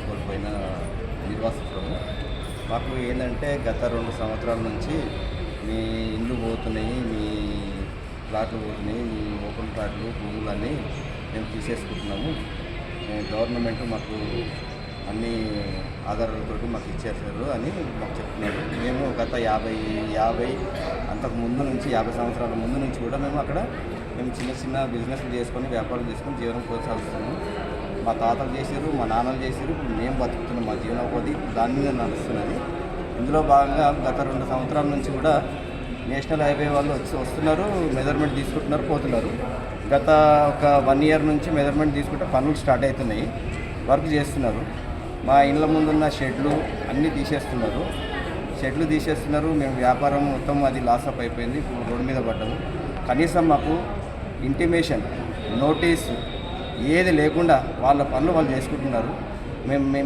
కోల్పోయిన నిర్వాసితులము. మాకు ఏంటంటే గత 2 సంవత్సరాల నుంచి మీ ఇండ్లు పోతున్నాయి, మీ ప్లాట్లు పోతున్నాయి, మీ ఓపెన్ ప్లాట్లు భూములన్నీ మేము తీసేసుకుంటున్నాము. గవర్నమెంట్ మాకు అన్ని ఆధారాలతో మాకు ఇచ్చేసారు అని మాకు చెప్తున్నారు. మేము గత 50 అంతకు ముందు నుంచి 50 సంవత్సరాల ముందు నుంచి కూడా మేము అక్కడ చిన్న చిన్న బిజినెస్లు చేసుకొని వ్యాపారం చేసుకొని జీవనం కొనసాగిస్తున్నాము. మా తాతలు చేసారు, మా నాన్నలు చేసారు, ఇప్పుడు మేము బతుకుతున్నాం. మా జీవనోపాధి దాని మీద నడుస్తున్నది. ఇందులో భాగంగా గత 2 సంవత్సరాల నుంచి కూడా నేషనల్ హైవే వాళ్ళు వస్తున్నారు, మెజర్మెంట్ తీసుకుంటున్నారు, పోతున్నారు. గత ఒక 1 ఇయర్ నుంచి మెజర్మెంట్ తీసుకుంటే పనులు స్టార్ట్ అవుతున్నాయి, వర్క్ చేస్తున్నారు. మా ఇండ్ల ముందున్న షెడ్లు అన్నీ తీసేస్తున్నారు. మేము వ్యాపారం మొత్తం అది లాస్ అప్ అయిపోయింది. ఇప్పుడు రోడ్డు మీద పడ్డాము. కనీసం మాకు ఇంటిమేషన్, నోటీస్ ఏది లేకుండా వాళ్ళ పనులు వాళ్ళు చేసుకుంటున్నారు.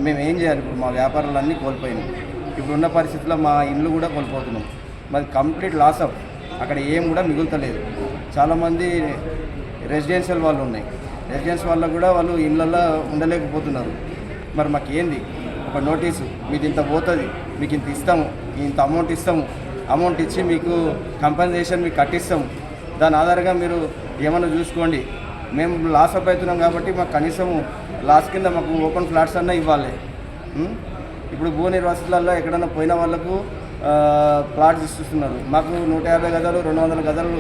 మేము ఏం చేయాలి? ఇప్పుడు మా వ్యాపారాలు అన్నీ కోల్పోయినాం. ఇప్పుడున్న పరిస్థితుల్లో మా ఇల్లు కూడా కోల్పోతున్నాం. మాది కంప్లీట్ లాస్ అప్. అక్కడ ఏం కూడా మిగులుతలేదు. చాలామంది రెసిడెన్షియల్ వాళ్ళు ఉన్నాయి. రెసిడెన్స్ వల్ల కూడా వాళ్ళు ఇళ్ళల్లో ఉండలేకపోతున్నారు. మరి మాకు ఏంది? ఒక నోటీసు, మీది ఇంత పోతుంది, మీకు ఇంత ఇస్తాము, ఇంత అమౌంట్ ఇచ్చి మీకు కంపెన్సేషన్ మీకు కట్టిస్తాము, దాని ఆధారంగా మీరు ఏమన్నా చూసుకోండి. మేము లాస్ అప్ అవుతున్నాం కాబట్టి మాకు కనీసం లాస్ కింద మాకు ఓపెన్ ఫ్లాట్స్ అన్నా ఇవ్వాలి. ఇప్పుడు భూ నిర్వాసితులలో ఎక్కడన్నా పోయిన వాళ్ళకు ప్లాట్స్ ఇస్తున్నారు. మాకు 150 గజాలు 200 గజాలు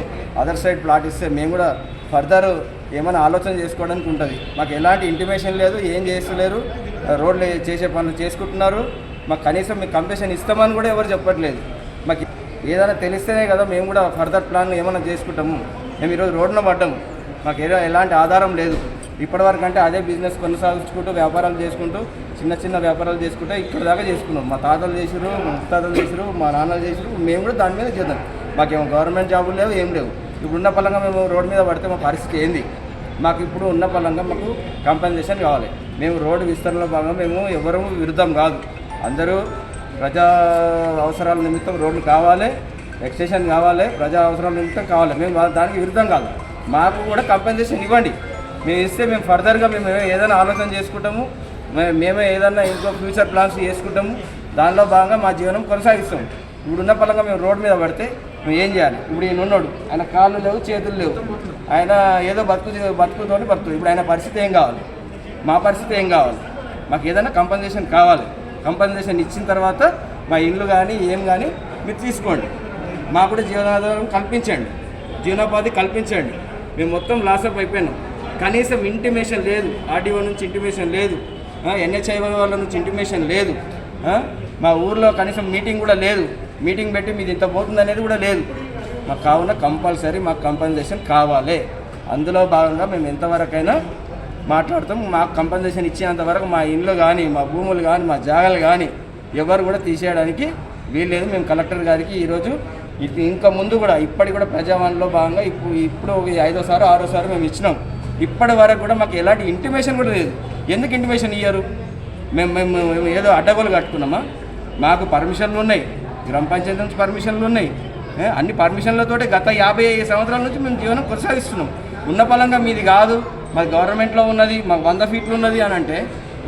అదర్ సైడ్ ప్లాట్ ఇస్తే మేము కూడా ఫర్దర్ ఏమైనా ఆలోచన చేసుకోవడానికి ఉంటుంది. మాకు ఎలాంటి ఇంటిమేషన్ లేదు, ఏం చేస్తలేరు. రోడ్లు చేసే పనులు చేసుకుంటున్నారు. మాకు కనీసం మీకు కంపెన్సేషన్ ఇస్తామని కూడా ఎవరు చెప్పట్లేదు. మాకు ఏదైనా తెలిస్తేనే కదా మేము కూడా ఫర్దర్ ప్లాన్ ఏమైనా చేసుకుంటాము. మేము ఈరోజు రోడ్డున పడ్డాము. మాకు ఎలాంటి ఆధారం లేదు. ఇప్పటివరకు అంటే అదే బిజినెస్ కొనసాగించుకుంటూ వ్యాపారాలు చేసుకుంటూ చిన్న వ్యాపారాలు చేసుకుంటూ ఇక్కడ దాకా చేసుకున్నాం. మా తాతలు చేసారు, మా ముత్తాతలు చేసారు, మా నాన్నలు చేసారు. మేము కూడా దాని మీద చేద్దాం. మాకేమో గవర్నమెంట్ జాబులు లేవు, ఏం లేవు. ఇప్పుడు ఉన్న పలంగా మేము రోడ్డు మీద పడితే మా పరిస్థితి ఏంది? మాకు ఇప్పుడు ఉన్న పలంగా మాకు కంపెన్సేషన్ కావాలి. మేము రోడ్డు విస్తరణలో భాగంగా మేము ఎవరూ విరుద్ధం కాదు. అందరూ ప్రజా అవసరాల నిమిత్తం రోడ్లు కావాలి, ఎక్స్టెన్షన్ కావాలి, ప్రజా అవసరాల నిమిత్తం కావాలి. మేము దానికి విరుద్ధం కాదు. మాకు కూడా కంపెన్సేషన్ ఇవ్వండి. మేము ఇస్తే మేము ఫర్దర్గా మేము ఏదైనా ఆలోచన చేసుకుంటాము. మేమే ఏదైనా ఇంకో ఫ్యూచర్ ప్లాన్స్ చేసుకుంటాము. దానిలో భాగంగా మా జీవనం కొనసాగిస్తాము. ఇప్పుడున్న పలంగా మేము రోడ్డు మీద పడితే మేము ఏం చేయాలి? ఇప్పుడు ఈయన ఉన్నాడు, ఆయన కాళ్ళు లేవు, చేతులు లేవు, ఆయన ఏదో బతుకుతోని బతుకుతుంది. ఇప్పుడు ఆయన పరిస్థితి ఏం కావాలి? మా పరిస్థితి ఏం కావాలి? మాకు ఏదైనా కంపెన్సేషన్ కావాలి. కంపెన్సేషన్ ఇచ్చిన తర్వాత మా ఇల్లు కానీ ఏం కానీ మీరు తీసుకోండి. మాకు కూడా జీవనాధారం కల్పించండి, జీవనోపాధి కల్పించండి. మేము మొత్తం లాసప్ అయిపోయినాం. కనీసం ఇంటిమేషన్ లేదు. ఆర్డీఓ నుంచి ఇంటిమేషన్ లేదు, ఎన్హెచ్ఐ వాళ్ళ నుంచి ఇంటిమేషన్ లేదు. మా ఊర్లో కనీసం మీటింగ్ కూడా లేదు. మీటింగ్ పెట్టి మీది ఇంత పోతుంది అనేది కూడా లేదు. మాకు కావున కంపల్సరీ మాకు కంపెన్సేషన్ కావాలి. అందులో భాగంగా మేము ఎంతవరకైనా మాట్లాడతాం. మాకు కంపెన్సేషన్ ఇచ్చేంత వరకు మా ఇండ్లు కానీ, మా భూములు కానీ, మా జాగాలు కానీ ఎవరు కూడా తీసేయడానికి వీల్లేదు. మేము కలెక్టర్ గారికి ఈరోజు ఇంకా ముందు కూడా ఇప్పటికి కూడా ప్రజావాణిలో భాగంగా ఇప్పుడు 5వ సారి 6వ సారి మేము ఇచ్చినాం. ఇప్పటి వరకు కూడా మాకు ఎలాంటి ఇంటిమేషన్ కూడా లేదు. ఎందుకు ఇంటిమేషన్ ఇయ్యరు? మేము ఏదో అడ్డగోలు కట్టుకున్నామా? మాకు పర్మిషన్లు ఉన్నాయి, గ్రామ పంచాయతీ నుంచి పర్మిషన్లు ఉన్నాయి. అన్ని పర్మిషన్లతోటి గత 50 సంవత్సరాల నుంచి మేము జీవనం కొనసాగిస్తున్నాం. ఉన్న పలంగా మీది కాదు, మాది గవర్నమెంట్లో ఉన్నది, మాకు 100 ఫీట్లు ఉన్నది అని అంటే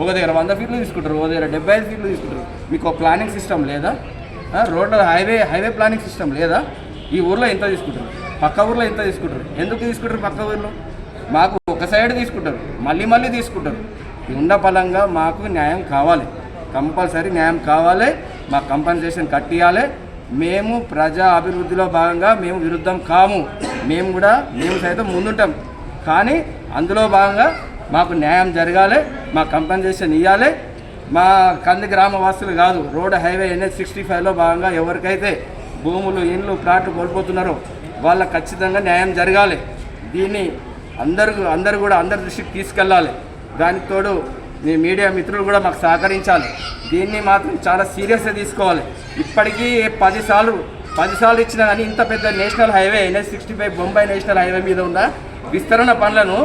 ఒక దగ్గర 100 ఫీట్లు తీసుకుంటారు, ఒక దగ్గర 75 ఫీట్లు తీసుకుంటారు. మీకు ఒక ప్లానింగ్ సిస్టమ్ లేదా? రోడ్ల హైవే ప్లానింగ్ సిస్టమ్ లేదా? ఈ ఊర్లో ఎంత తీసుకుంటారు, పక్క ఊర్లో ఎంత తీసుకుంటారు? ఎందుకు తీసుకుంటారు? పక్క ఊర్లో మాకు ఒక సైడ్ తీసుకుంటారు, మళ్ళీ తీసుకుంటారు. ఉన్న పలంగా మాకు న్యాయం కావాలి, కంపల్సరీ న్యాయం కావాలి. మాకు కంపెన్సేషన్ కట్టియాలి. మేము ప్రజా అభివృద్ధిలో భాగంగా మేము విరుద్ధం కాము. మేము సైతం ముందుంటాం. కానీ అందులో భాగంగా మాకు న్యాయం జరగాలి, మా కంపెన్సేషన్ ఇవ్వాలి. మా కంది గ్రామ వాసులు కాదు, రోడ్ హైవే NH-65లో భాగంగా ఎవరికైతే భూములు, ఇండ్లు, ప్లాట్లు కోల్పోతున్నారో వాళ్ళకి ఖచ్చితంగా న్యాయం జరగాలి. దీన్ని అందరూ కూడా అందరి దృష్టికి తీసుకెళ్ళాలి. దానికి తోడు మీ మీడియా మిత్రులు కూడా మాకు సహకరించాలి. దీన్ని మాత్రం చాలా సీరియస్గా తీసుకోవాలి. ఇప్పటికీ 10 సార్లు ఇచ్చినా కానీ ఇంత పెద్ద national highway NH-65 Bombay national highway మీద ఉన్న విస్తరణ పనులను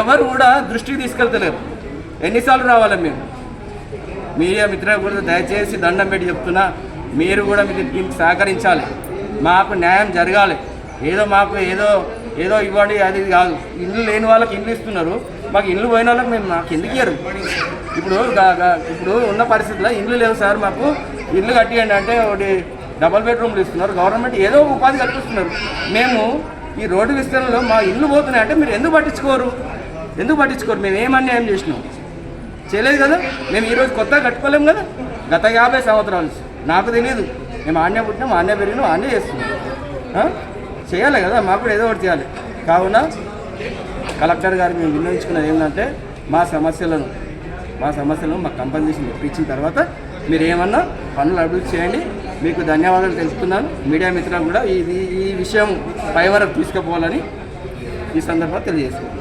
ఎవరు కూడా దృష్టికి తీసుకెళ్తలేరు. ఎన్నిసార్లు రావాలి? మేము మీడియా మిత్రులు కూడా దయచేసి దండం పెట్టి చెప్తున్నా, మీరు కూడా దీనికి సహకరించాలి. మాకు న్యాయం జరగాలి. మాకు ఏదో ఇవ్వండి అది కాదు. ఇల్లు లేని వాళ్ళకి ఇల్లు ఇస్తున్నారు, మాకు ఇల్లు పోయిన వాళ్ళకి మేము మాకు ఎందుకు ఇయ్యరు? ఇప్పుడు ఉన్న పరిస్థితుల్లో ఇల్లు లేవు సార్, మాకు ఇల్లు కట్టియండి అంటే ఒకటి డబల్ బెడ్రూమ్లు ఇస్తున్నారు, గవర్నమెంట్ ఏదో ఒక ఉపాధి కల్పిస్తున్నారు. మేము ఈ రోడ్డు విస్తరణలో మా ఇల్లు పోతున్నాయి అంటే మీరు ఎందుకు పట్టించుకోరు? మేము ఏం అన్యాయం చేసినాం? చేయలేదు కదా. మేము ఈరోజు కొత్తగా కట్టుకోలేము కదా. గత 50 సంవత్సరాలు నాకు తెలియదు. మేము ఆన్య పుట్టినాం, ఆన్య పెరిగినాం, ఆన్య చేస్తున్నాం. చేయాలి కదా, మాకు కూడా ఏదో ఒకటి చేయాలి. కావున కలెక్టర్ గారు మేము వినియోగించుకున్నది ఏంటంటే మా సమస్యలను మాకు కంపెన్సేషన్ ఇప్పించిన తర్వాత మీరు ఏమన్నా పనులు అభివృద్ధి చేయండి. మీకు ధన్యవాదాలు తెలుపుతున్నాను. మీడియా మిత్రులకు కూడా ఈ విషయం పై వరకు తీసుకుపోవాలని ఈ సందర్భంగా తెలియజేస్తున్నాను.